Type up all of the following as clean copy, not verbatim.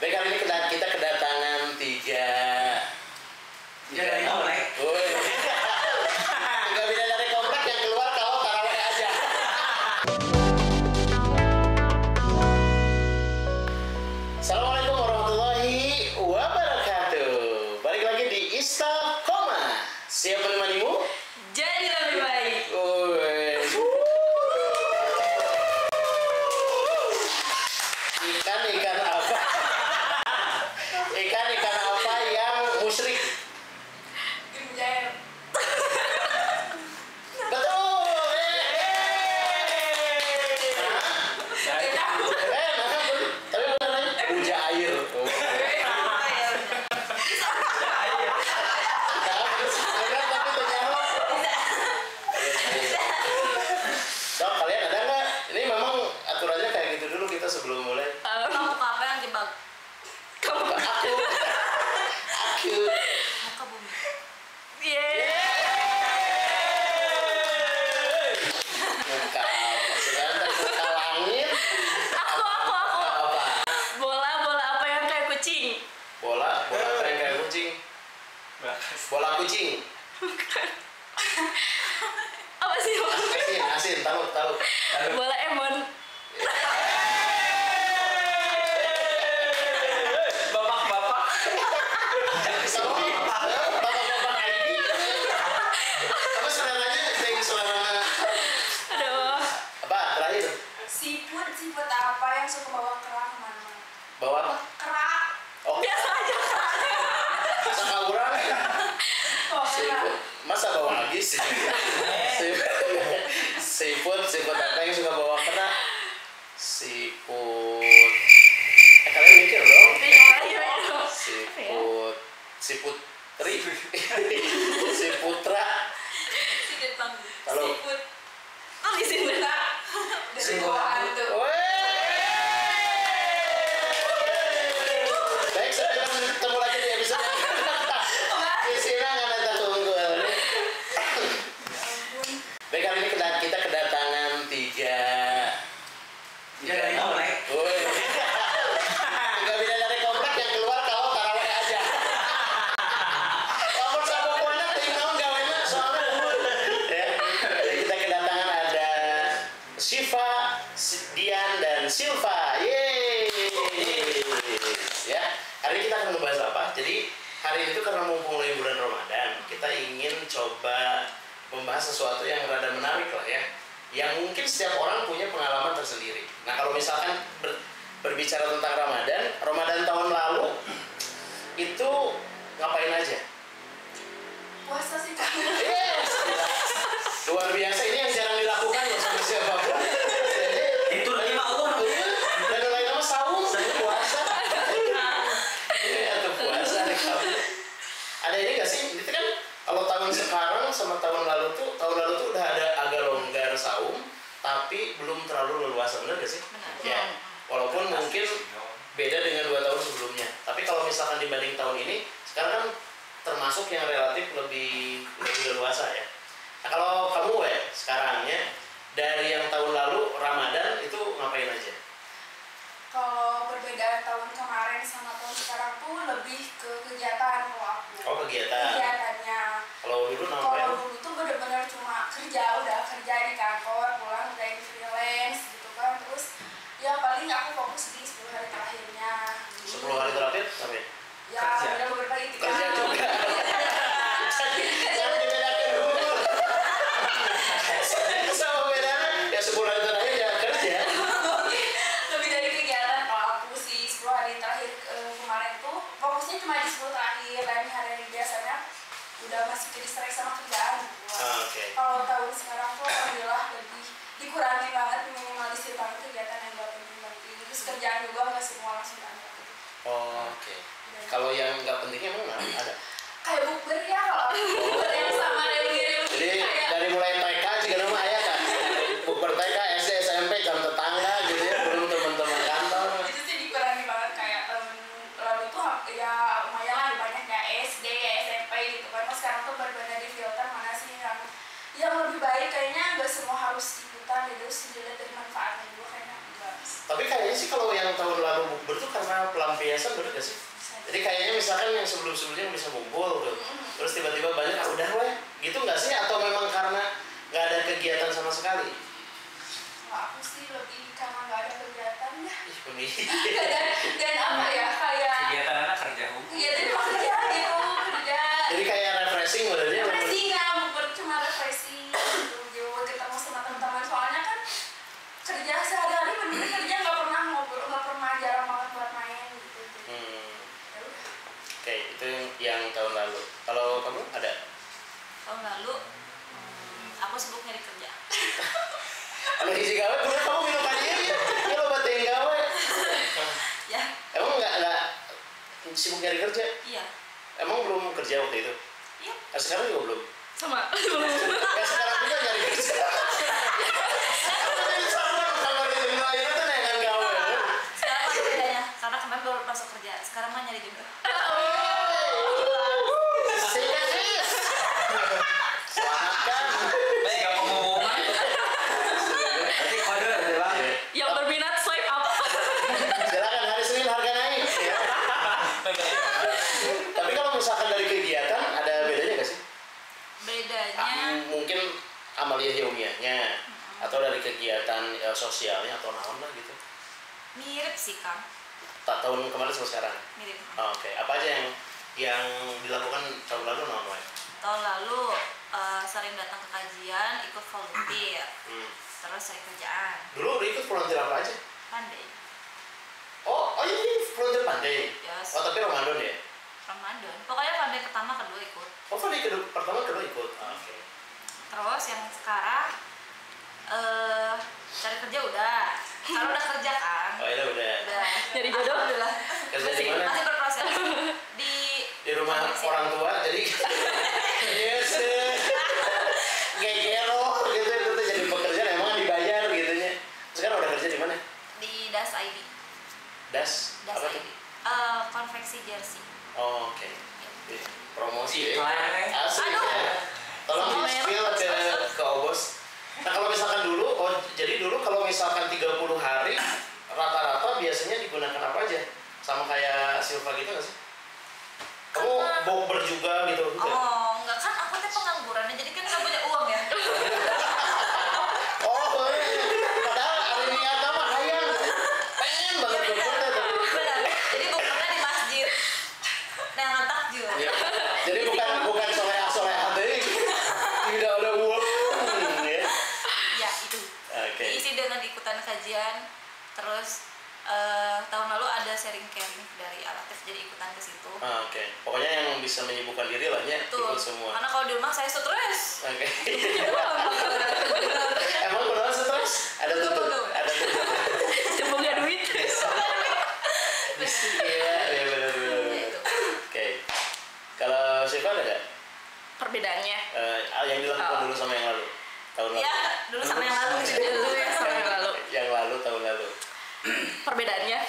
Baik, kali ini kita kedatangan tiga dari komplek. Tiga bidadari komplek yang keluar kalau taraweh aja. Assalamualaikum warahmatullahi wabarakatuh. Balik lagi di Istiqomah. Siap menemanimu? Jadi lebih baik. Ikan apa? Ikan apa yang musyrik? Mujair. Betul. Tapi benar aja. Mujair. So, kalian ada nggak? Ini memang aturannya kayak gitu dulu kita sebelum mulai. Kamu apa yang jebak? Kamu Aku. muka bumi. Muka apa? Sekarang tadi muka langit. Aku. Apa? Bola apa yang kayak kucing? Bola apa yang kayak kucing? Bola kucing. Apa sih? Asin, tahu. Bola Emon. Bapak. Bapak ID. Apa saudaranya? Saudara Aduh. apa? Terakhir. Siput apa yang suka bawa kerak kemana-mana? Bawa apa? Kerak. Oh, Biasa aja keraknya. sakauran. Oh, Siput. Masa bawa lagi sih? Siput apa yang suka bawa kera? Siput. Kalian mikir dong. Iya. Siputri. Siputra. Sikit bang. Halo. Siput. Tulisin dulu. Dari Siput. bawah hantu. Baik, sampai ketemu lagi di episode di sini nggak tunggu. Baik, kali ini kita kedatangan tiga Dari komplek. Tiga bidadari komplek yang keluar kalau taraweh aja. Lamun sama puana tinggal gawena soalnya ya. Jadi kita kedatangan ada Syifa, Dian dan Silva. Yeay. Ya, hari ini kita akan membahas apa? Jadi hari itu karena mumpung lagi bulan Ramadan, kita ingin coba membahas sesuatu yang rada menarik lah ya, yang mungkin setiap orang punya pengalaman tersendiri. Nah, kalau misalkan berbicara tentang Ramadan tahun lalu itu ngapain aja? Puasa sih kan. Yes, luar biasa, ini yang jarang dilakukan loh sama siapapun. Itu lagi Allah. Dan lain nama saum, puasa. Ini atau puasa nih kamu. Ada ini nggak sih? Itu kan kalau tahun sekarang sama tahun lalu tuh udah ada agak longgar saum, tapi belum terlalu leluasa, benar nggak sih? Ya, walaupun mungkin beda dengan 2 tahun sebelumnya. Tapi kalau misalkan dibanding tahun ini, sekarang kan termasuk yang relatif lebih leluasa ya. Nah, kalau kamu sekarang ya, dari yang tahun lalu Ramadan itu ngapain aja? Kalau perbedaan tahun kemarin sama tahun sekarang tuh lebih ke kegiatan kalau aku. Oh, kegiatan. Kegiatannya. Kalau dulu Kalau ngapain? dulu tuh bener-bener cuma kerja di kantor, pulang udah di freelance gitu kan. Terus ya paling aku fokus di 10 hari terakhirnya. 10 hari terakhir sampai Ya Kerja. udah beberapa itu kan. kerja juga. Jangan dibedakan dulu. Sama bedanya ya 10 hari terakhir ya kerja. Lebih dari kegiatan kalau aku sih 10 hari terakhir kemarin tuh fokusnya cuma di 10 terakhir, dan hari-hari biasanya udah masih ke distract sama kerjaan gitu. Oke. Kalau tahun sekarang tuh alhamdulillah lebih dikurangi banget, minimalisir banget kegiatan yang gak penting-penting. Terus kerjaan juga nggak semua langsung ada. Oke. Kalau yang nggak pentingnya emang ada. Kayak bukber ya, kalau bukber yang sama reuni Jadi kayak dari mulai TK juga nama ayah kan. Bukber TK, SD, SMP, jam tetangga gitu ya, belum teman-teman kantor. itu sih dikurangi banget. Kayak tahun lalu tuh ya lumayan lah banyak ya SD, SMP gitu kan. Mas sekarang tuh benar-benar di filter mana sih yang lebih baik, kayaknya nggak semua harus ikutan, jadi harus dilihat dari manfaatnya juga kayaknya enggak. Tapi kayaknya kayaknya sih kalau yang tahun lalu bukber tuh karena pelampiasan, bener gak sih? Jadi kayaknya misalkan yang sebelum-sebelumnya bisa ngumpul tuh, terus tiba-tiba banyak, udah weh, gitu nggak sih? Atau memang karena nggak ada kegiatan sama sekali? Kalau aku sih lebih karena nggak ada kegiatan ya. Ih, Uni. Dan apa ya, kayak Kegiatan anak kerja kegiatan emang kerja gitu, kerja. Jadi kayak refreshing berarti. Refreshing ya, bukan cuma refreshing gitu, ketemu sama teman-teman, soalnya kan kerja sehari-hari bener kerja, nggak pernah ngobrol, nggak pernah, jarang banget buat main gitu. Ya udah. Oke, itu yang tahun lalu. Kalau kamu ada? Tahun lalu aku sibuk nyari kerja. Ada isi gawe, kemudian kamu minum aja ya? Ya lo buat yang gawe. Ya, Emang nggak sibuk nyari kerja? iya. Emang belum kerja waktu itu? Iya. Sekarang juga belum? Sama. Ya sekarang juga nyari kerja. Jadi sama kalau di dunia itu tuh dengan gawe. Sekarang apa bedanya? Karena kemarin baru masuk kerja. Sekarang mah nyari jodoh. Singkat sis. Selamatkan. baik gak pengumuman nanti kode ada bang Yang berminat swipe up. Silakan hari Senin harga naik. Ya. Tapi kalau misalkan dari kegiatan ada bedanya nggak sih? Bedanya Mungkin amalia ilmiahnya atau dari kegiatan sosialnya atau naon lah gitu. mirip sih, Kang. Tak tahun kemarin sama sekarang. Mirip. Oh, oke. Apa aja yang dilakukan tahun lalu naon wae? Tahun lalu sering datang ke kajian, ikut volunteer, terus cari kerjaan. Dulu udah ikut volunteer apa aja? Pandai. Oh ini volunteer pandai. Yes. Oh tapi Ramadan ya? Ramadan. Pokoknya pandai pertama kedua ikut. Oh pandai pertama kedua ikut. Oke. Terus yang sekarang cari kerja udah. Sekarang udah kerja kan? Oh iya udah. Udah. Jadi jodoh udah. Kerja di mana? Masih berproses. Di rumah orang tua jadi. Yes. Gegero gitu itu tuh jadi pekerjaan emang dibayar gitunya. Sekarang udah kerja di mana? Di Das ID. Das apa tuh? ID. Konveksi jersey. Oh, oke. Promosi ya. Iklan. Asli Aduh. ya. Tolong di Merek. spill ke Obos. Nah kalau misalkan dulu, jadi dulu kalau misalkan 30 hari rata-rata biasanya digunakan apa aja? Sama kayak Silva gitu nggak sih? Kamu bokber juga gitu? Enggak? Oh, enggak kan aku teh pengangguran jadi kan nggak punya uang ya. Oh, padahal hari niatnya mah hayang. Pengen banget bokber tuh. Benar. Jadi bukannya di masjid. Nah, takjil. Ya. Jadi bukan soleh deh. Tidak ada uang. Ya. Ya, itu. Oke. Diisi dengan ikutan kajian, terus tahun lalu ada sharing caring dari Alatif, jadi ikutan ke situ. Oke. Pokoknya yang bisa menyibukkan diri lah ya, Betul. ikut semua. Karena kalau di rumah saya stres. Oke. Ya doang. Emang kenapa stres? Ada tutup. Betul. Ada tutup. Cembungnya duit. Iya, benar. Gitu. Oke. Kalau Siva ada nggak? Perbedaannya. Yang dilakukan dulu sama yang lalu? Tahun lalu. Ya, dulu sama yang lalu. Dulu ya sama yang lalu. Yang lalu tahun lalu. Perbedaannya.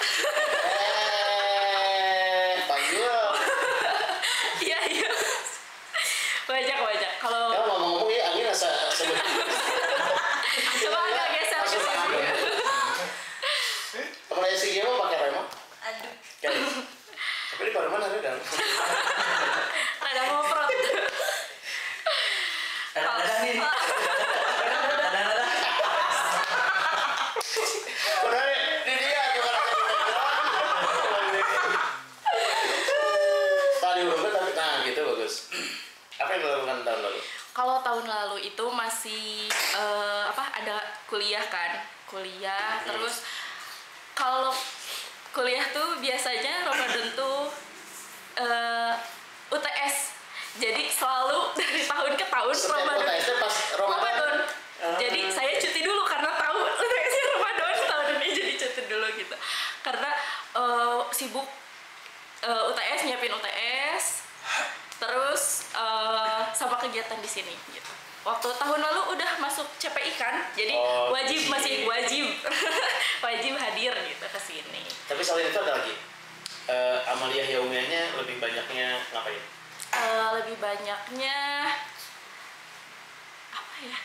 Panggil. Iya. Banyak. Kalau Kamu ngomong-ngomong ya angin asa sebut. coba agak geser ke sini. Kamu nanya si Gio pakai remote? Aduh. Oke. Tapi di mana ada kan? Ada ngoprot. ada nih ada Benar di dia tuh tadi udah tapi nah gitu bagus. Apa yang dilakukan tahun lalu? Kalau tahun lalu itu masih ada kuliah kan, terus kalau kuliah tuh biasanya Ramadan tuh UTS, jadi selalu dari tahun ke tahun Setiap Ramadan. UTS-nya pas Ramadan. Jadi saya cuti dulu karena tahu UTS-nya Ramadan tahun ini, jadi cuti dulu gitu. Karena sibuk UTS, nyiapin UTS, terus sama kegiatan di sini gitu. Waktu tahun lalu udah masuk CPI kan, jadi masih wajib wajib hadir gitu ke sini. Tapi selain itu ada lagi amalia yaumiahnya lebih banyaknya ngapain? Lebih banyaknya apa ya?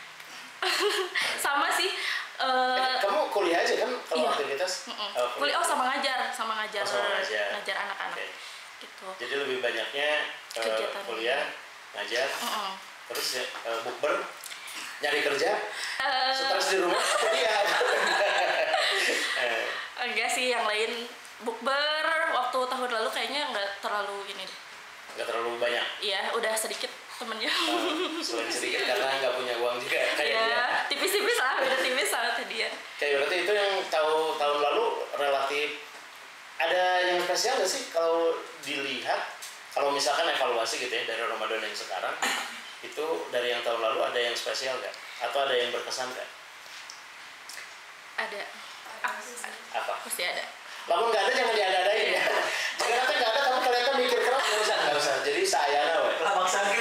Sama sih, Kamu kuliah aja kan kalau Iya. aktivitas? Kuliah sama ngajar Oh, sama ngajar. ngajar anak-anak Oke. gitu. Jadi lebih banyaknya Kegiatan. kuliah, ngajar, terus ya, bukber, nyari kerja, stres di rumah, kuliah. Enggak sih, yang lain bukber waktu tahun lalu kayaknya nggak terlalu ini deh. Nggak terlalu banyak. Iya, udah sedikit temennya. Selain sedikit karena nggak punya uang juga kayak dia. Iya, tipis-tipis lah, beda tipis sama tadi ya. Kayak berarti itu yang tahun lalu relatif ada yang spesial nggak sih kalau dilihat, kalau misalkan evaluasi gitu ya dari Ramadan yang sekarang itu dari yang tahun lalu ada yang spesial nggak atau ada yang berkesan nggak? Ada. Apa? Pasti ada. Lamun nggak ada jangan diada-adain ya. Jika nanti nggak ada kamu kelihatan mikir keras nggak usah. Jadi saya nawe. Labang sakit.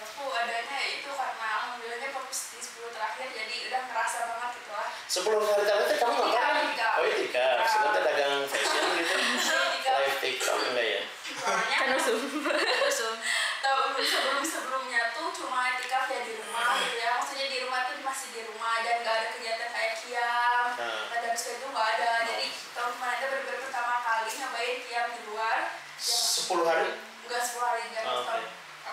Aku adanya itu karena alhamdulillahnya fokus di 10 terakhir jadi udah kerasa banget gitu lah. 10 hari terakhir kamu ngapain? Tikar. Oh iya tikar. Sebenarnya dagang fashion gitu. Tikar. Live TikTok enggak ya? Soalnya Kan usum. sebelumnya tuh cuma etikaf ya di rumah gitu ya, maksudnya di rumah tuh masih di rumah dan nggak ada kegiatan kayak kiam, dan habis itu nggak ada. Jadi tahun kemarin itu benar-benar pertama kali nyobain kiam di luar. 10 hari? Enggak 10 hari enggak. Oke.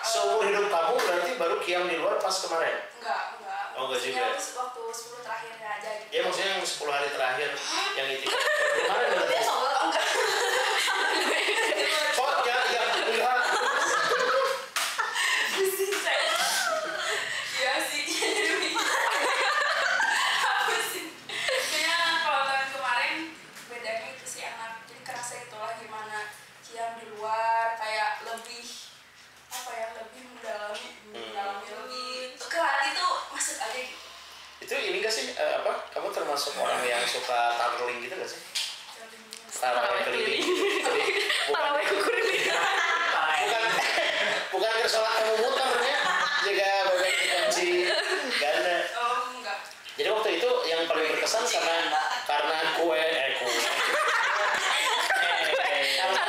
Seumur hidup kamu berarti baru kiam di luar pas kemarin? Enggak. Oh, enggak juga. Maksudnya waktu 10 terakhirnya aja gitu. Ya maksudnya yang 10 hari terakhir yang itikaf kemarin berarti? Dia soal enggak. Oh ya enggak. Iya sih, jadi apa sih? Kayaknya kalau tahun kemarin bedanya itu sih enak, jadi kerasa itulah gimana kiam di luar kayak lebih apa ya, lebih mendalami lebih ke hati tuh masuk aja gitu. Itu ini gak sih kamu termasuk orang yang suka traveling gitu gak sih? Tarawih keliling. Jadi Tarawih keliling. bukan ke sholat kamu muternya juga bebek kunci ganda. Oh enggak. Jadi waktu itu yang paling berkesan karena kue. Karena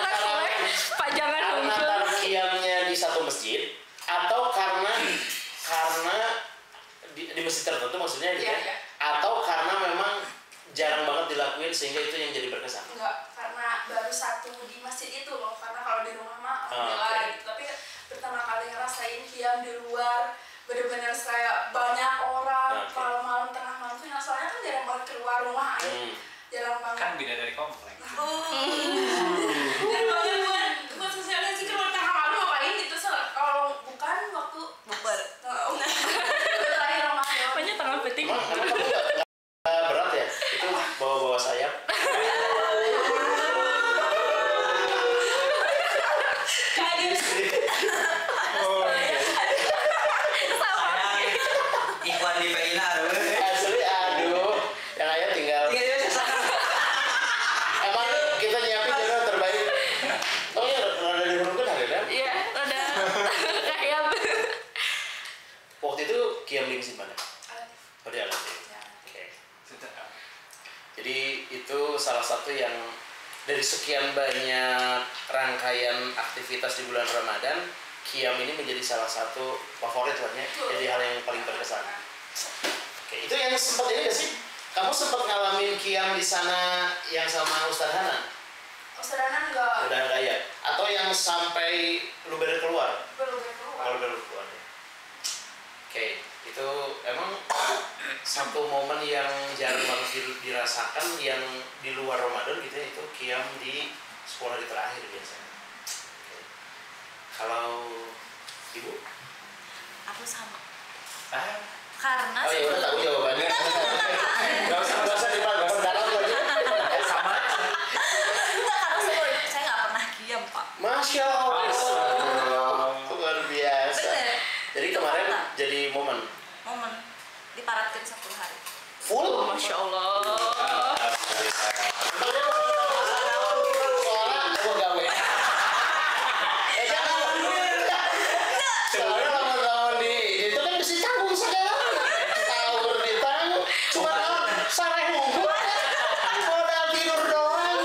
kue pajangan Karena muncul. tarkiamnya di satu masjid atau karena di masjid tertentu maksudnya gitu Iya, ya? iya. Atau karena memang jarang banget dilakuin sehingga itu yang jadi berkesan. Enggak, karena baru satu di masjid itu loh. Karena kalau di rumah mah alhamdulillah Oke. gitu. Tapi pertama kali ngerasain kiam di luar, bener-bener kayak banyak orang. Oke. Kalau malam tengah malam tuh soalnya kan jarang banget keluar rumah aja. Jarang banget. Kan beda dari komplek. Jarang banget buat sosialisasi keluar tengah malam ngapain gitu. Kalau bukan waktu Bukber. terakhir Ramadan. Banyak tengah peting. Emang kamu nggak berat ya? Itu bawa-bawa sayap. Saya iklan di PINA. Asli aduh, yang ayah tinggal. Emang kita nyiapin jodoh terbaik. Oh iya, rada dihurungkan hari kan? Iya, udah kayak Waktu itu kiam di masjid mana? Oh di Alatif. Oke. Jadi itu salah satu yang dari sekian banyak rangkaian aktivitas di bulan Ramadan, kiam ini menjadi salah satu favorit lah ya. Jadi hal yang paling berkesan. Oke, itu yang sempat ini gak sih? Kamu sempat ngalamin kiam di sana yang sama Ustadz Hanan? Ustadz enggak Udah enggak ya? Atau yang sampai lu baru keluar? belum keluar. Kalau baru keluar ya. Oke, itu emang satu momen yang jarang banget dirasakan yang di luar Ramadan gitu ya, itu kiam di 10 hari terakhir biasanya. Oke. Kalau ibu? aku sama. Karena Oh iya udah tahu jawabannya. Gak usah diperdalam lagi. Sama. Enggak, karena saya nggak pernah kiam, Pak. Masya Allah, luar biasa. Bener. Jadi kemarin jadi momen Momen diparatkan 10 hari. full. Masya Allah. Soalnya aku gawe. Jangan. Soalnya lawan-lawan di itu kan mesti tanggung segala. Tahu ditanggung. Cuma sareh nunggu. Modal tidur doang.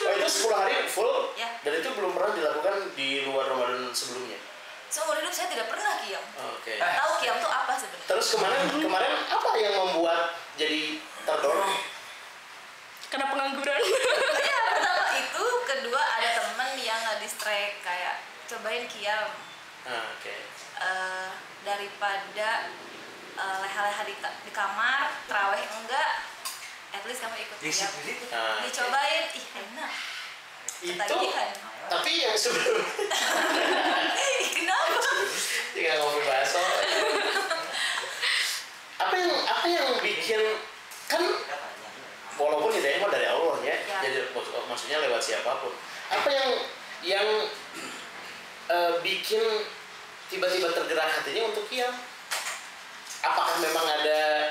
Oh itu 10 hari full. Ya. Dan itu belum pernah dilakukan di luar Ramadan sebelumnya. Seumur hidup saya tidak pernah qiyam. Oke. Tahu qiyam tuh apa sebenarnya? Terus kemarin apa yang membuat jadi terdorong? Karena pengangguran. Iya, pertama itu, kedua ada temen yang nge-distract kayak cobain qiyam. Oke. Daripada leha-leha di kamar, terawih enggak, at least kamu ikut qiyam. Dicobain, ih enak. Itu Ketagihan. tapi yang sebelum Kenapa? tinggal ngopi bakso. Apa yang bikin kan walaupun hidayah mah dari Allah ya, jadi maksudnya lewat siapapun. Apa yang bikin tiba-tiba tergerak hatinya untuk qiyam? Apakah memang ada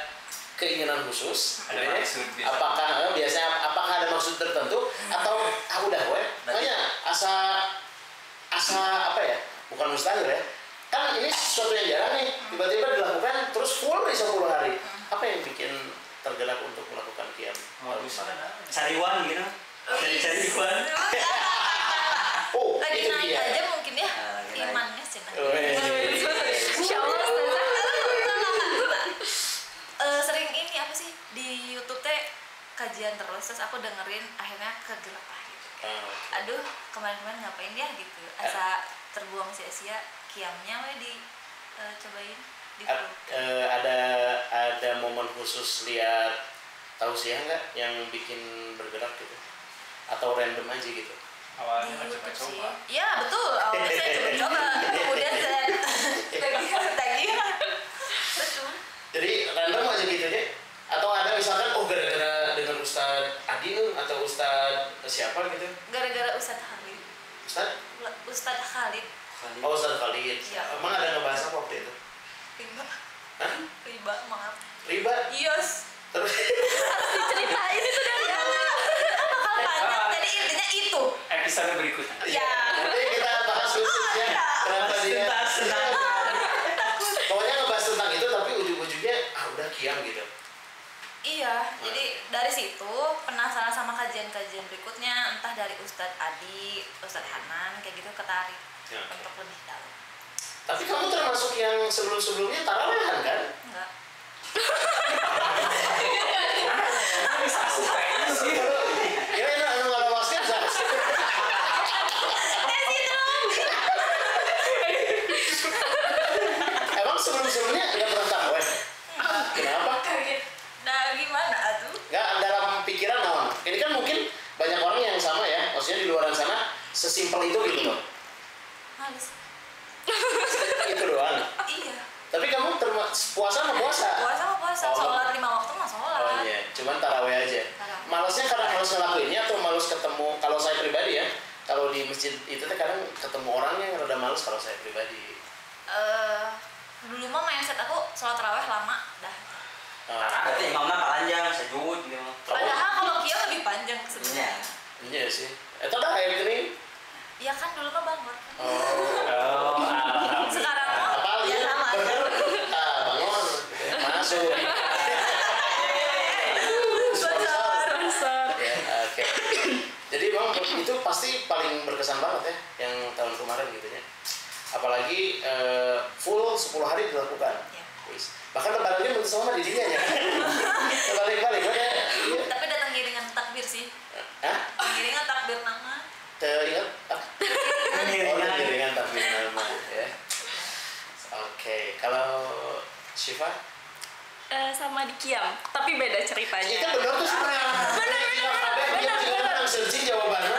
keinginan khusus? Ada maksud biasanya. Apakah ada maksud tertentu atau udah makanya asa apa ya? Bukan mustahil ya. Kan ini sesuatu yang jarang nih, tiba-tiba dilakukan terus full di 10 hari. Apa yang bikin tergerak untuk melakukan qiyam? Cariwan gitu. Cari-cariwan. Oh, Lagi itu naik dia. aja mungkin ya, lagi naik. imannya sih. Insya Allah Sering ini apa sih di YouTube teh kajian terus aku dengerin akhirnya kegerak lah gitu. Aduh kemarin-kemarin ngapain ya gitu, asa terbuang sia-sia qiyamnya cobain di ada momen khusus lihat tausiah nggak yang bikin bergerak gitu atau random aja gitu? di Awalnya YouTube sih. coba-coba. Ya betul, awalnya saya coba-coba, kemudian saya tagihan. Betul. Jadi random aja gitu ya? Atau ada misalkan gara-gara dengan Ustadz Adi atau Ustadz siapa gitu? Gara-gara Ustadz Khalid. Ustadz Khalid. Oh, Ustadz Khalid. Iya. Emang ada ngebahas apa waktu itu? Riba. Hah? Riba, maaf. Riba? Yes. Terus harus diceritain itu dari awal. Bakal panjang, jadi intinya itu. Episode berikutnya. Ya. nanti kita bahas khusus ya. Kenapa dia? Senang. Pokoknya ngebahas tentang itu tapi ujung-ujungnya udah qiyam gitu. Iya, jadi dari situ penasaran sama kajian-kajian berikutnya, entah dari Ustadz Adi, Ustadz Hanan, kayak gitu ketarik Ya. untuk lebih dalam. Tapi kamu termasuk yang sebelum-sebelumnya tarawehan kan? Enggak. Bisa kayaknya sih. Ya enak anu ngalawaskeun sah. Emang sebelum-sebelumnya nggak pernah taraweh? Kenapa? Kaget. Nah, gimana atuh? Nggak dalam pikiran naon? Ini kan mungkin banyak orang yang sama ya, maksudnya di luar sana sesimpel itu gitu loh. Males. Itu doang. Iya. Tapi kamu puasa mah puasa? Puasa mah puasa, Oh. sholat 5 waktu mah sholat. Oh iya, cuman taraweh aja. Taraweh. Malesnya karena males ngelakuinnya atau males ketemu? Kalau saya pribadi ya, kalau di masjid itu teh kadang ketemu orang yang rada males kalau saya pribadi. Dulu mah mindset aku sholat taraweh lama dah. Berarti imamnya panjang, sejud gitu. Padahal kalau qiyam lebih panjang sebenarnya. Iya sih. Itu dah air gini. Ya kan dulu mah bangun. Oh. Sekarang mah Apa ya ya? sama aja. Bangun. Masuk. Sponsor. Ya, oke. Jadi bang itu pasti paling berkesan banget ya yang tahun kemarin gitu ya. Apalagi full 10 hari dilakukan. Ya. Wis. Bahkan lebarannya bentuk sama di dia ya. Balik-balik kan ya. Iya. Tapi datang giringan takbir sih. Hah? Giringan takbir nama. Teringat? Oh, Iringan. iringan takbir nama ya. Oke, kalau Syifa? Sama di qiyam, tapi beda ceritanya. Itu benar tuh sebenarnya. Dia menang searching jawabannya.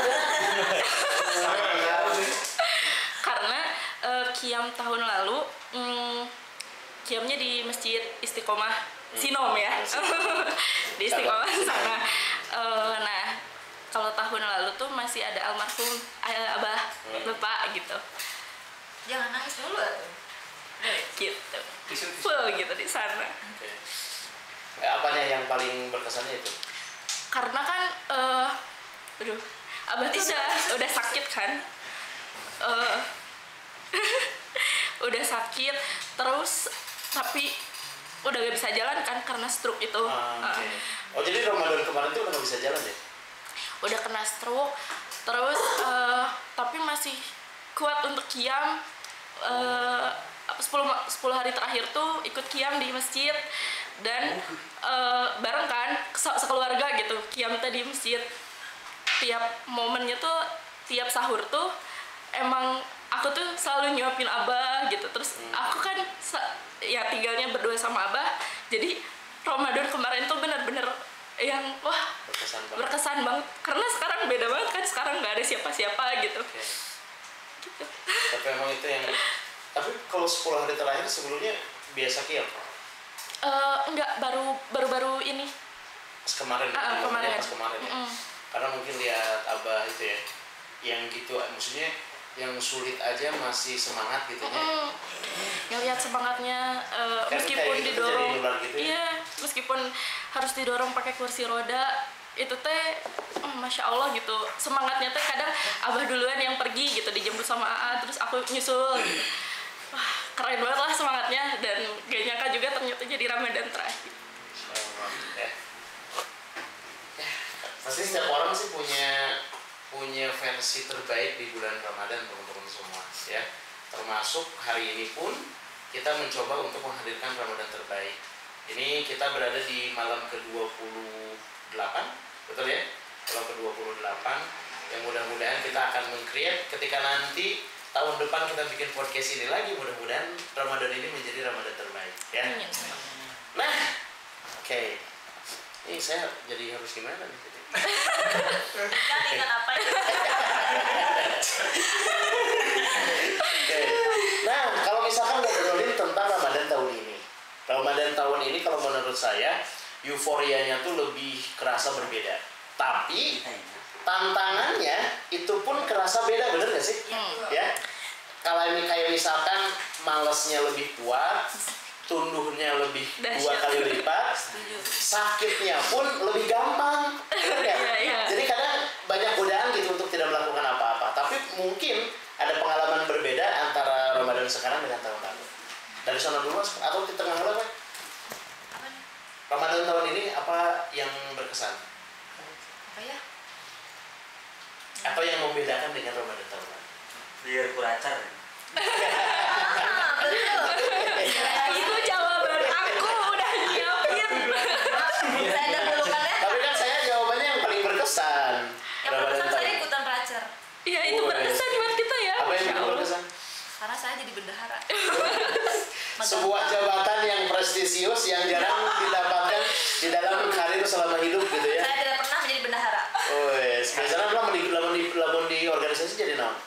Karena qiyam tahun lalu qiyamnya di Masjid Istiqomah Sinom ya. Di Istiqomah sana. Nah, kalau tahun lalu tuh masih ada almarhum abah bapak gitu. Jangan nangis dulu atuh. Gitu. Tisu. Full gitu di sana. Oke. Apanya yang paling berkesannya itu? Karena kan aduh, abah tuh udah sakit kan. Udah sakit terus tapi udah gak bisa jalan kan karena stroke itu. Oke. Oh jadi Ramadan kemarin tuh udah gak bisa jalan ya? Udah kena stroke terus tapi masih kuat untuk qiyam. 10 hari terakhir tuh ikut qiyam di masjid dan bareng kan sekeluarga gitu qiyam di masjid. Tiap momennya tuh tiap sahur tuh emang aku tuh selalu nyuapin abah gitu. Terus aku kan ya tinggalnya berdua sama abah, jadi Ramadan kemarin tuh bener-bener yang wah berkesan banget karena sekarang beda banget kan, sekarang nggak ada siapa-siapa gitu. Gitu. Tapi emang itu yang, tapi kalau 10 hari terakhir sebelumnya biasa qiyam? Enggak, baru ini pas kemarin kemarin. Pas kemarin ya? Karena mungkin lihat abah itu ya yang gitu, maksudnya yang sulit aja masih semangat gitu ya. Ngelihat semangatnya meskipun gitu didorong gitu ya? Iya, meskipun harus didorong pakai kursi roda itu teh masya Allah gitu, semangatnya teh kadang abah duluan yang pergi gitu dijemput sama AA terus aku nyusul gitu. Wah, keren banget lah semangatnya dan gak nyangka juga ternyata jadi Ramadan terakhir. Pasti setiap orang sih punya versi terbaik di bulan Ramadan teman-teman semua ya. Termasuk hari ini pun kita mencoba untuk menghadirkan Ramadan terbaik. Ini kita berada di malam ke-28, betul ya? Malam ke-28 yang mudah-mudahan kita akan meng-create ketika nanti tahun depan kita bikin podcast ini lagi, mudah-mudahan Ramadan ini menjadi Ramadan terbaik ya. Nah, oke. Ini saya jadi harus gimana nih? Kan ingat apa ya? Nah, kalau misalkan ngobrolin tentang Ramadan tahun ini. Ramadan tahun ini kalau menurut saya euforianya tuh lebih kerasa berbeda. Tapi tantangannya itu pun kerasa beda, bener gak sih? Ya. Kalau ini kayak misalkan malesnya lebih kuat, tunduhnya lebih 2 kali lipat, sakitnya pun lebih gampang. Jadi kadang banyak godaan gitu untuk tidak melakukan apa-apa. Tapi mungkin ada pengalaman berbeda antara Ramadan sekarang dengan tahun lalu. Dari sana dulu Mas, atau di tengah dulu Mas? Ramadan tahun ini apa yang berkesan? Apa ya? Apa yang membedakan dengan Ramadan tahun lalu? Biar kuracar. Itu jawaban aku udah nyiapin. Saya dulu kan ya? Tapi kan saya jawabannya yang paling berkesan. Yang berkesan saya ikutan racer. Iya, itu berkesan buat kita ya. Apa yang bikin berkesan? Karena saya jadi bendahara. Sebuah jabatan yang prestisius yang jarang didapatkan di dalam karir selama hidup gitu ya. Saya tidak pernah menjadi bendahara. Oh yes, biasanya lamun di organisasi jadi naon?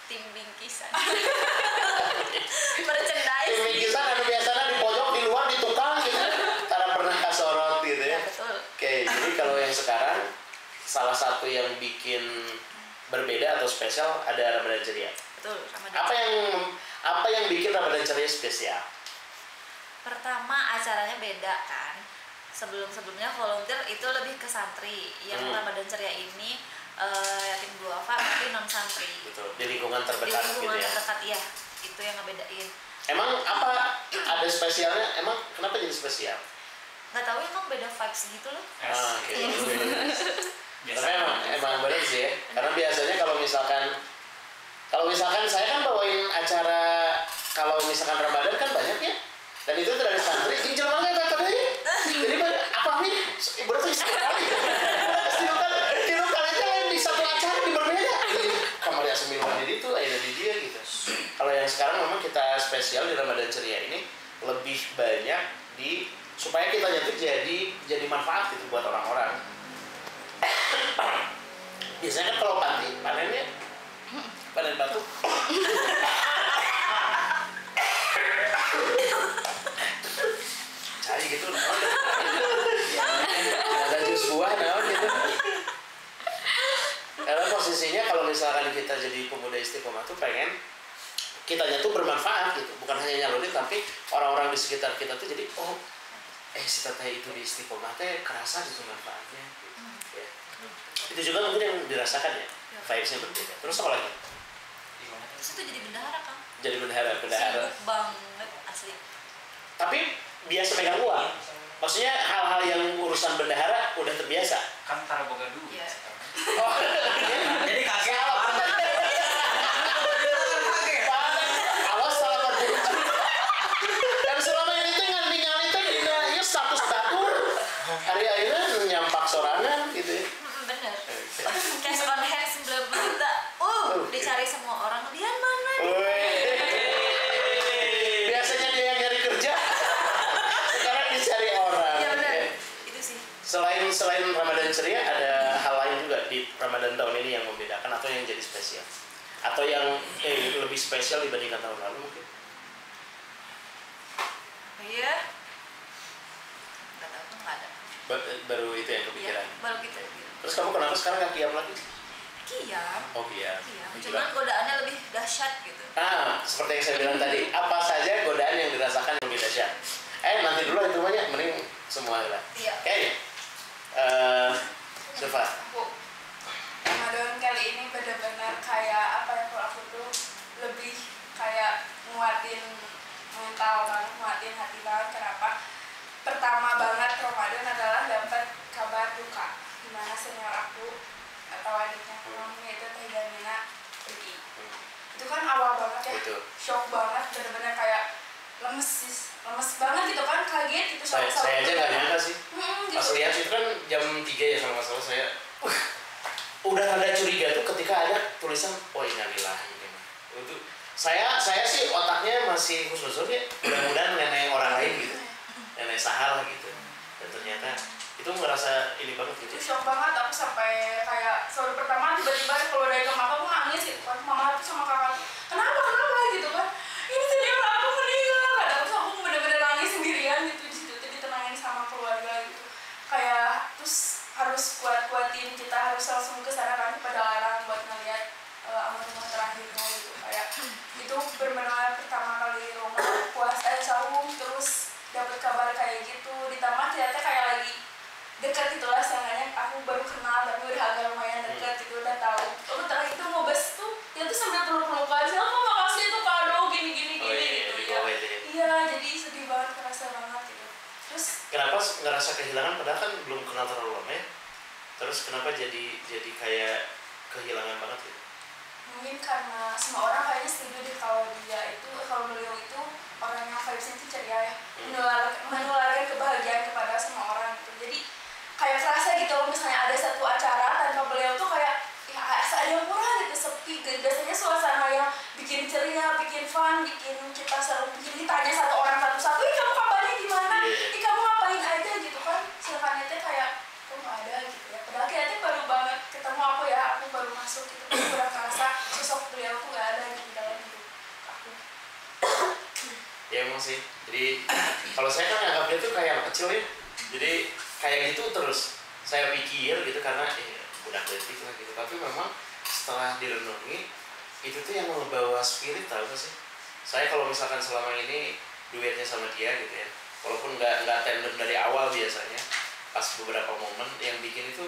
Tim bingkisan. Merchandise. Tim bingkisan anu biasanya di pojok di luar di tukang gitu. Karena pernah kasorot gitu ya. Ya, betul. Oke, jadi kalau yang sekarang salah satu yang bikin berbeda atau spesial ada Ramadan Ceria. Betul, Ramadan. Apa yang bikin Ramadan Ceria spesial? Pertama acaranya beda kan. Sebelumnya volunteer itu lebih ke santri. Yang Ramadan Ceria ini yatim duafa tapi non santri. Betul. Di lingkungan terdekat di lingkungan gitu ya. terdekat ya. Itu yang ngebedain. Emang apa ada spesialnya? Emang kenapa jadi spesial? Nggak tahu ya, kan beda vibes gitu loh. Oke. Tapi emang benar sih ya. Karena biasanya kalau misalkan saya kan bawain acara kalau misalkan Ramadan kan banyak ya. Dan itu dari santri, injil banget katanya. Jadi apa nih? Berarti tiap kali di satu acara di berbeda. Kamar yang sembilan diri itu ada di dia gitu. Kalau yang sekarang memang kita spesial di Ramadan Ceria ini lebih banyak di supaya kitanya tuh jadi manfaat gitu buat orang-orang. Biasanya kan kalau panennya panen batu. Cari gitu naon. Ada jus buah naon gitu. Karena posisinya kalau misalkan kita jadi pemuda istiqomah tuh pengen kitanya tuh bermanfaat gitu, bukan hanya nyalurin tapi orang-orang di sekitar kita tuh jadi si teteh itu di istiqomah teh kerasa gitu manfaatnya gitu. Ya. Itu juga mungkin yang dirasakan ya, vibes-nya berbeda. Terus apa lagi? Terus itu jadi bendahara kan? Jadi bendahara. Sibuk banget asli. Tapi biasa pegang uang. Maksudnya hal-hal yang urusan bendahara udah terbiasa. Kan tara boga duit. Iya. Oh, Jadi kaget. nyampak sorangan gitu ya. Bener. Cash on hand 90 juta. Dicari semua orang. Dian mana? Biasanya dia yang nyari kerja. Sekarang dicari orang. Iya benar. Itu sih. Selain Ramadan ceria, ada hal lain juga di Ramadan tahun ini yang membedakan atau yang jadi spesial, atau yang lebih spesial dibandingkan tahun lalu mungkin. Iya. Nggak tahu tuh nggak ada. Baru itu yang kepikiran. Iya, baru gitu. Terus kamu kenapa sekarang nggak kiam lagi? Kiam. Oh kiam. Cuman godaannya lebih dahsyat gitu. Seperti yang saya bilang tadi, apa saja godaan yang dirasakan yang lebih dahsyat. Nanti dulu hitungannya, mending semua lah. Iya. Oke. Silva. Ramadan kali ini benar-benar kayak apa ya, kalau aku tuh lebih kayak nguatin mental banget, nguatin hati banget. Kenapa? Pertama banget Ramadan adalah dapat kabar duka dimana senior aku atau adiknya namanya itu Teh Jamina pergi. Itu kan awal banget ya, Betul. shock banget, benar-benar kayak lemes banget gitu kan, kaget gitu. Saya aja nggak nyangka sih. Gitu. Pas lihat itu kan jam 3 ya sama masalah saya. Udah ada curiga tuh ketika ada tulisan innalillahi gitu. Itu saya sih otaknya masih khusus ya. Mudah-mudahan nenek orang lain gitu. Nenek sahal gitu. Dan ternyata itu ngerasa ini banget gitu. Itu shock banget, aku sampai kayak sore pertama tiba-tiba kalau dari kamar aku nangis gitu kan, mama tuh sama kakak kenapa gitu kan, ini senior aku meninggal kan, terus aku bener-bener nangis sendirian gitu di situ, ditenangin sama keluarga gitu, kayak terus harus kuat-kuatin, kita harus langsung ke sana kan pada larang buat ngeliat amal-amal terakhirnya gitu, kayak itu benar-benar pertama kali Ramadan puasa saum terus dapat kabar kayak gitu, ditambah ternyata kayak lagi dekat itulah, seenggaknya aku baru kenal tapi udah agak lumayan dekat gitu, udah tahu terakhir itu mau bes tuh dia tuh sambil peluk-pelukan sih, aku makasih itu kado gini gitu ya. Iya, jadi sedih banget, kerasa banget gitu. Terus kenapa ngerasa kehilangan padahal kan belum kenal terlalu lama ya, terus kenapa jadi kayak kehilangan banget gitu? mungkin karena semua orang kayaknya setuju deh kalau beliau itu orang yang vibes-nya itu ceria ya, menularkan kebahagiaan kepada semua orang gitu. Jadi kayak kerasa gitu loh, misalnya ada satu acara tanpa beliau tuh kayak ya seadanya gitu, sepi gitu. Biasanya suasana yang bikin ceria, bikin fun, bikin kita selalu bikin ditanya satu orang satu-satu, kamu kabarnya gimana? Kamu ngapain aja gitu kan? Sedangkan itu kayak kamu nggak ada gitu ya. Padahal kayaknya baru banget ketemu aku ya, aku baru masuk gitu, aku kurang kerasa sosok beliau tuh nggak ada gitu dalam hidup aku. Ya emang sih, jadi kalau saya kan anggap dia tuh kayak anak kecil ya, jadi kayak gitu terus saya pikir gitu karena udah detik lah gitu, tapi memang setelah direnungi itu tuh yang membawa spirit, tahu gak sih? Saya kalau misalkan selama ini duetnya sama dia gitu ya, walaupun nggak tandem dari awal biasanya, pas beberapa momen yang bikin itu,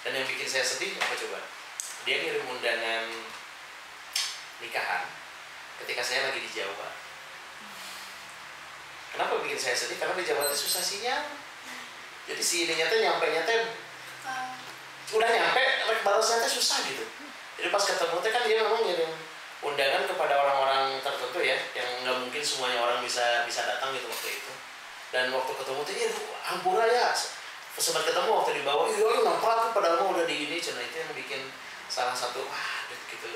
dan yang bikin saya sedih apa coba? Dia ngirim undangan nikahan ketika saya lagi di Jawa. Kenapa bikin saya sedih? Karena di Jawa itu susah sinyal. Jadi si ininya tuh nyampe udah nyampe, balasnya tuh susah gitu. Jadi pas ketemu tuh kan dia memang ngirim undangan kepada orang-orang tertentu ya, yang nggak mungkin semuanya orang bisa datang gitu waktu itu. Dan waktu ketemu tuh hampura ya. Sempat ketemu waktu di bawah, nampak tuh padahal mau udah di ini, cina itu yang bikin salah satu gitu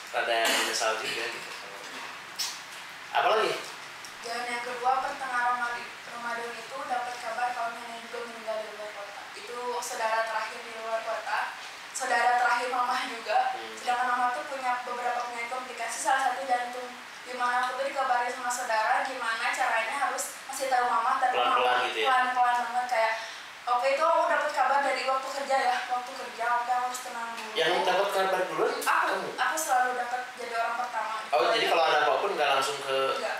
rada menyesal juga gitu. Apalagi? Dan yang kedua, pertengahan Ramadan itu dapat kabar kalau nenek juga meninggal di luar kota. Itu saudara terakhir di luar kota, saudara terakhir mamah juga. Sedangkan mamah tuh punya beberapa penyakit komplikasi, salah satu jantung. Dimana aku tuh dikabarin sama saudara gimana caranya harus masih tahu mamah, tapi pelan-pelan gitu ya? Pelan-pelan banget kayak oke, itu aku dapat kabar dari waktu kerja ya, oke aku harus tenang dulu. Yang dapat kabar duluan aku selalu dapat jadi orang pertama. Oh, jadi kalau ada apapun nggak langsung ke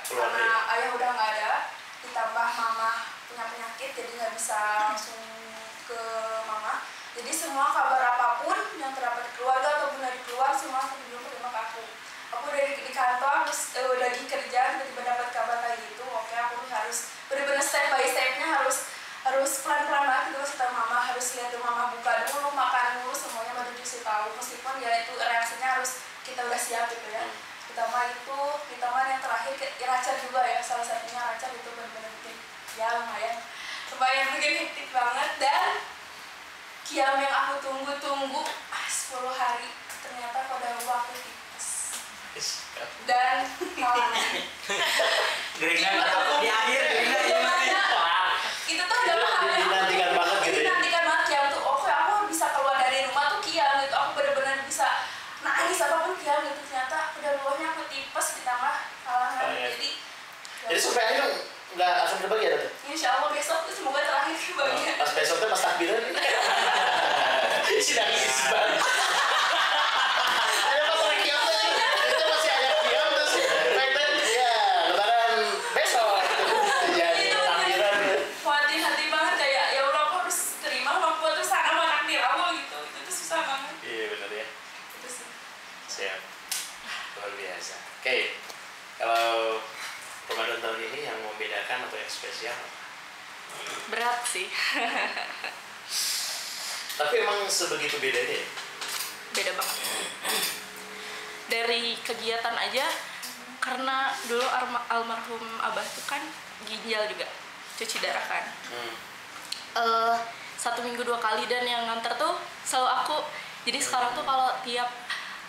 keluarga? Karena ayah udah nggak ada, ditambah mama punya penyakit, jadi nggak bisa langsung ke mama. Jadi semua kabar apapun yang terdapat di keluarga ataupun dari keluar, semua aku belum terima ke aku. Aku udah di kantor, terus udah di kerja, tiba-tiba dapat kabar kayak gitu. Oke, aku harus benar-benar step by stepnya harus pelan-pelan banget gitu, kasih tahu mama, harus lihat tuh mama buka dulu, makan dulu, semuanya baru dikasih tahu. Meskipun ya itu reaksinya harus kita udah siap gitu ya. Ditambah yang terakhir Racar juga ya, salah satunya Racar itu benar-benar bikin ya lumayan bikin hektik banget. Dan dan kalangan. Geringan di akhir geringan ya Mas. Itu tuh adalah hal yang dinantikan banget gitu ya. dinantikan banget Kiam tuh. Oke, aku bisa keluar dari rumah tuh Kiam gitu. Aku benar-benar bisa nangis apapun Kiam gitu. Ternyata udah luarnya aku tipes ditambah kalangan. Oh, iya. Jadi Sampai akhirnya nggak akan kebagian tuh. insya Allah besok tuh semoga terakhir kebagian. Pas besoknya pas takbiran si nangis banget. Ada pas lagi kiam tuh, itu masih ada kiam terus pengen ya lebaran besok. Jadi takbiran. Hati-hati banget kayak ya Allah aku harus terima aku tuh sana sama takdir Allah gitu. Itu tuh susah banget. Iya benar ya. Itu sih. Siap. Luar biasa. Oke. Kalau Ramadan tahun ini yang membedakan atau yang spesial? Berat sih. Tapi emang sebegitu bedanya ya? Beda banget. Dari kegiatan aja, karena dulu almarhum abah tuh kan ginjal juga, cuci darah kan. 1 minggu 2 kali, dan yang nganter tuh selalu aku. Jadi sekarang tuh kalau tiap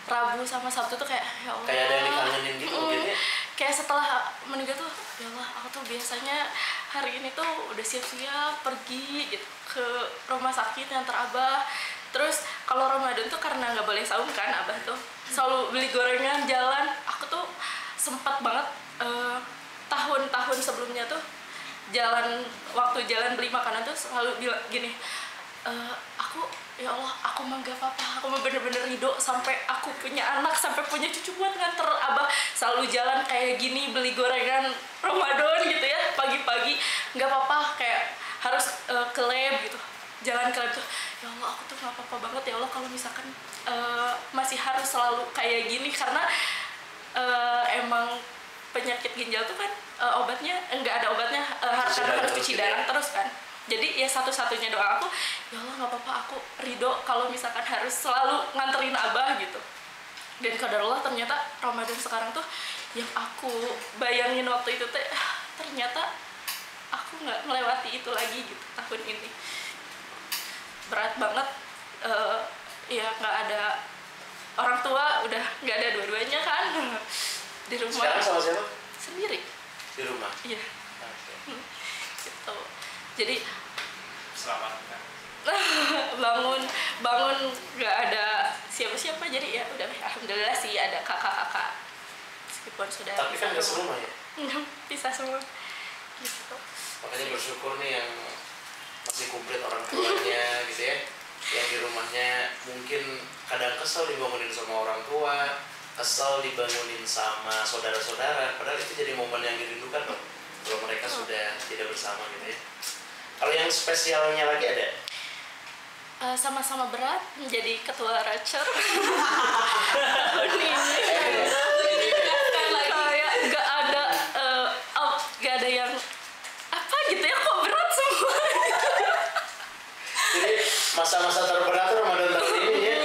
Rabu sama Sabtu tuh kayak ya Allah. Kayak ada yang dikangenin gitu mungkin ya? Kayak setelah meninggal tuh ya Allah, aku tuh biasanya hari ini tuh udah siap-siap pergi gitu ke rumah sakit yang terabah. Terus kalau Ramadan tuh karena nggak boleh saum kan, abah tuh selalu beli gorengan jalan. Aku tuh sempat banget tahun-tahun sebelumnya tuh waktu jalan beli makanan tuh selalu bilang gini, aku ya Allah, aku mah gak apa-apa, aku mah bener-bener ridho sampai aku punya anak, sampai punya cucu buat nganter abah. Selalu jalan kayak gini beli gorengan Ramadan gitu ya, pagi-pagi nggak apa-apa, kayak harus ke lab gitu, jalan ke lab tuh ya Allah, aku tuh nggak apa-apa banget ya Allah kalau misalkan masih harus selalu kayak gini, karena emang penyakit ginjal tuh kan obatnya nggak ada obatnya, karena harus cuci darah terus kan. Jadi ya satu-satunya doa aku, ya Allah nggak apa-apa, aku ridho kalau misalkan harus selalu nganterin abah gitu. Dan qadarullah ternyata Ramadan sekarang tuh yang aku bayangin waktu itu teh ternyata aku nggak melewati itu lagi gitu tahun ini. Berat banget, ya nggak ada orang tua, udah nggak ada dua-duanya kan di rumah. Sekarang sama siapa? Sendiri. Di rumah? Iya. Oke. Gitu. Jadi Selamat. bangun nggak ada siapa-siapa, jadi ya udah alhamdulillah sih ada kakak-kakak meskipun sudah Tapi kan nggak serumah ya? pisah semua gitu. Makanya bersyukur nih yang masih komplit orang tuanya gitu ya, yang di rumahnya mungkin kadang kesel dibangunin sama orang tua, kesel dibangunin sama saudara-saudara, padahal itu jadi momen yang dirindukan loh kalau mereka sudah tidak bersama gitu ya. Kalau yang spesialnya lagi ada? Sama-sama berat menjadi ketua Racer. Kayak nggak ada yang apa gitu ya, kok berat semua. Jadi masa-masa terberat Ramadan tahun ini ya.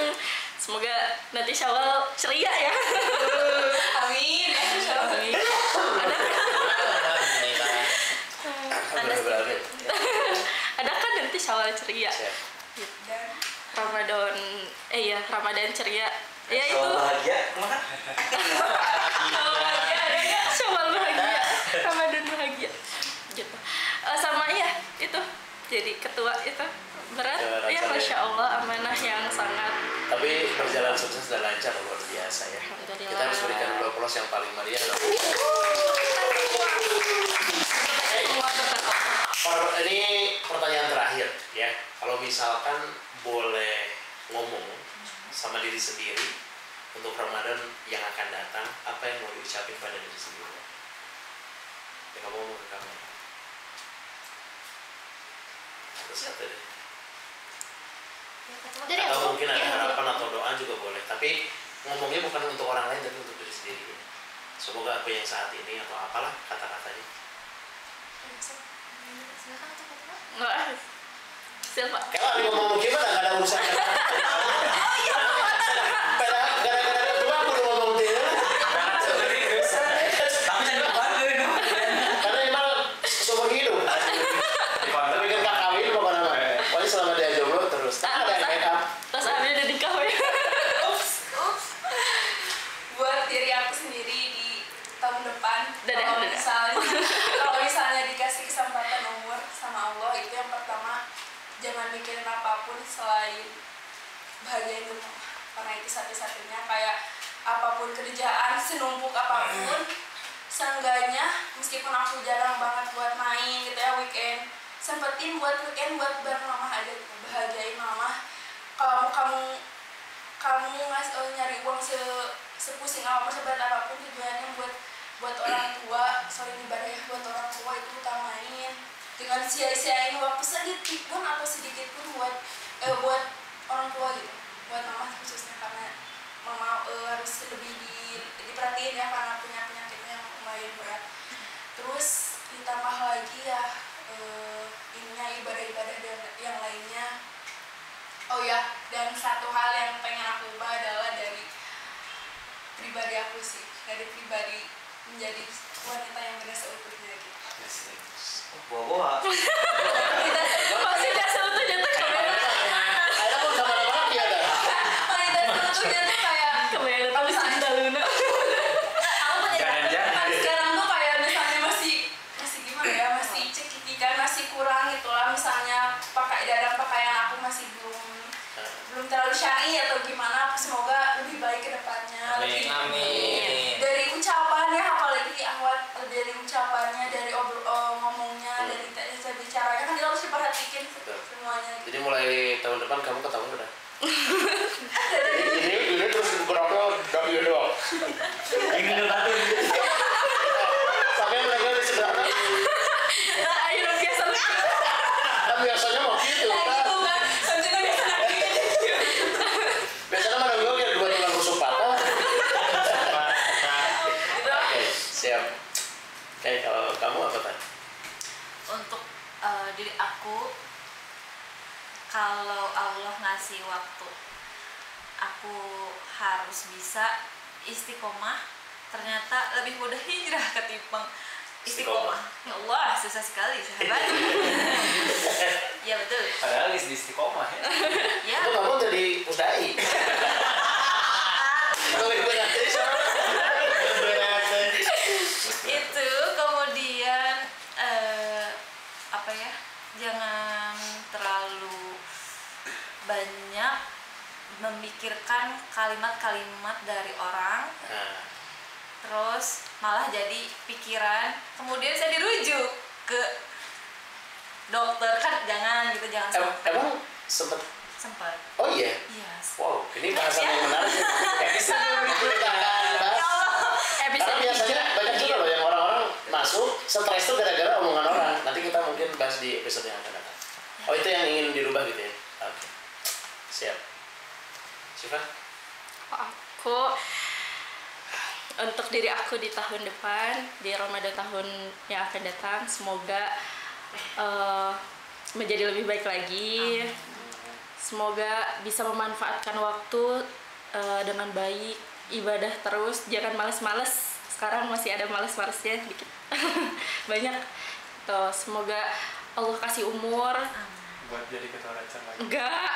Semoga nanti Syawal ceria ya. Amin. Amin. Ada kan nanti Syawal ceria. Gitu. Ramadan ceria. Ya itu. Syawal bahagia kemana? Syawal bahagia. Ramadan bahagia. Gitu. Sama ya itu. Jadi ketua itu berat. Ya Masya Allah, amanah yang sangat. Tapi berjalan sukses dan lancar luar biasa ya. Alhamdulillah. Kita harus berikan dua aplaus yang paling meriah dong. Ini pertanyaan terakhir ya. Kalau misalkan boleh ngomong sama diri sendiri untuk Ramadan yang akan datang, apa yang mau diucapin pada diri sendiri? Ya kamu ngomong ke kamu. Terus kata deh. Atau mungkin ada harapan atau doa juga boleh. Tapi ngomongnya bukan untuk orang lain, tapi untuk diri sendiri. Semoga apa yang saat ini atau apalah kata-katanya. Nggak. Siapa? Kalau ada ngomong gimana nggak ada urusan. Gara-gara kedua aku udah ngomong dia. Tapi jangan kebangun. Karena emang seumur hidup. Tapi kan gak kawin pokoknya nama. Pokoknya selama dia jomblo terus. Tak ada yang make up. Tas Abi udah nikah ya. Ups. Buat diri aku sendiri jangan mikirin apapun selain bahagiain rumah, karena itu satu-satunya. Kayak apapun kerjaan, senumpuk apapun, seenggaknya meskipun aku jarang banget buat main gitu ya, weekend sempetin buat weekend buat bareng mama aja gitu. Bahagiain mama. Kamu nyari uang sepusing apapun, seberat apapun, tujuannya buat orang tua, soalnya ibadah ya, buat orang tua itu utamain. Jangan sia-siain waktu sedikit pun atau sedikit pun buat orang tua gitu, buat mama khususnya, karena mama harus lebih diperhatiin ya, karena punya penyakitnya yang lumayan berat. Terus ditambah lagi ya ininya ibadah-ibadah dan yang lainnya. Oh ya, dan satu hal yang pengen aku ubah adalah dari pribadi aku sih, dari pribadi menjadi wanita yang benar seutuhnya gitu. Bawa-bawa. Pasti tidak seutuhnya tuh Ada pun sama lagi ada. Wanita seutuhnya tuh kayak kebayang tulis Cinta Luna. aku menjadi Jangan-jangan. sekarang tuh kayak misalnya masih gimana ya, masih cekikikan, masih kurang gitu lah. Misalnya pakaian aku masih belum terlalu syar'i atau gimana. Semoga lebih baik ke depannya. Amin. Dari ucapannya, apalagi awal dari ucapannya, dari ngomongnya, dari bicaranya kan kita harus diperhatikan semuanya. Jadi mulai tahun depan kamu ketahuan udah. Ini terus berapa dari doang. Ini udah tadi. Sampai mereka di sebelah. Ayo biasa lu. Kan biasanya mau gitu. Nah gitu kan, sebenarnya biasa gitu. Biasanya mana gue kayak 2 tulang rusuk patah. Oke, siap. Kayak kalau kamu apa tadi? Untuk diri aku, kalau Allah ngasih waktu, aku harus bisa istiqomah. Ternyata lebih mudah hijrah ketimbang istiqomah. Ya Allah, susah sekali sahabat. Ya betul. Padahal di istiqomah ya. Ya. Itu kamu jadi usdai. Itu kemudian apa ya, jangan terlalu banyak memikirkan kalimat-kalimat dari orang, terus malah jadi pikiran, kemudian saya dirujuk ke dokter, kan jangan gitu, jangan sampai. Emang sempet? Sempat. Oh iya? Yes. Wow, ini bahasan yang menarik. Episode yang diperlukan, Mas. Karena biasanya banyak juga loh yang orang-orang masuk stres itu gara-gara omongan orang. Nanti kita mungkin bahas di episode yang akan datang. Oh, itu yang ingin dirubah gitu ya? Oke. Siap. Syifa? Aku untuk diri aku di tahun depan, di Ramadan tahun yang akan datang, semoga menjadi lebih baik lagi. Semoga bisa memanfaatkan waktu dengan baik, ibadah terus, jangan males-males. Sekarang masih ada males-malesnya dikit. Banyak. Tuh, semoga Allah kasih umur. Buat jadi ketua racan lagi. Enggak.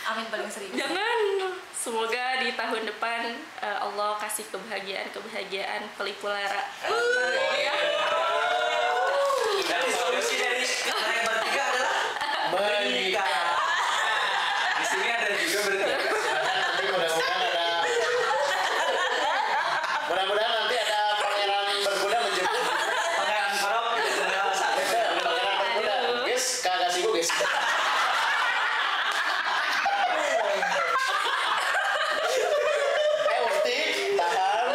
Amin paling sering. Jangan. Semoga di tahun depan Allah kasih kebahagiaan pelipu lara. Dan solusi dari kita yang bertiga adalah menikah. Di sini ada juga bertiga. Nanti mudah-mudahan nanti ada pangeran berkuda menjemput. Pangeran Farok gitu. Pangeran berkuda. Guys, kagak sibuk guys. Ukti, tahan.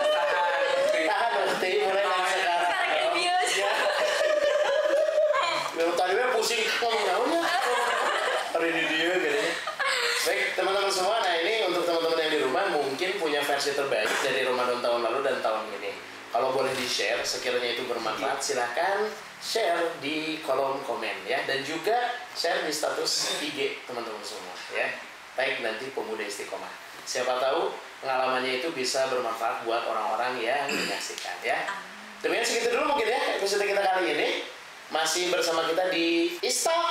Tahan Ukti, mulai dari sekarang. Sekarang biasa. Ya. Lalu tadi gue pusing ngomong naonnya. Hari di dia gitu. Baik teman-teman semua, nah ini untuk teman-teman yang di rumah mungkin punya versi terbaik dari Ramadan tahun lalu dan tahun ini. Kalau boleh di-share, sekiranya itu bermanfaat, silahkan share di kolom komen ya. Dan juga share di status IG teman-teman semua ya. Baik nanti pemuda istiqomah. Siapa tahu pengalamannya itu bisa bermanfaat buat orang-orang yang menyaksikan ya. Demikian segitu dulu mungkin ya episode kita kali ini. Masih bersama kita di Istok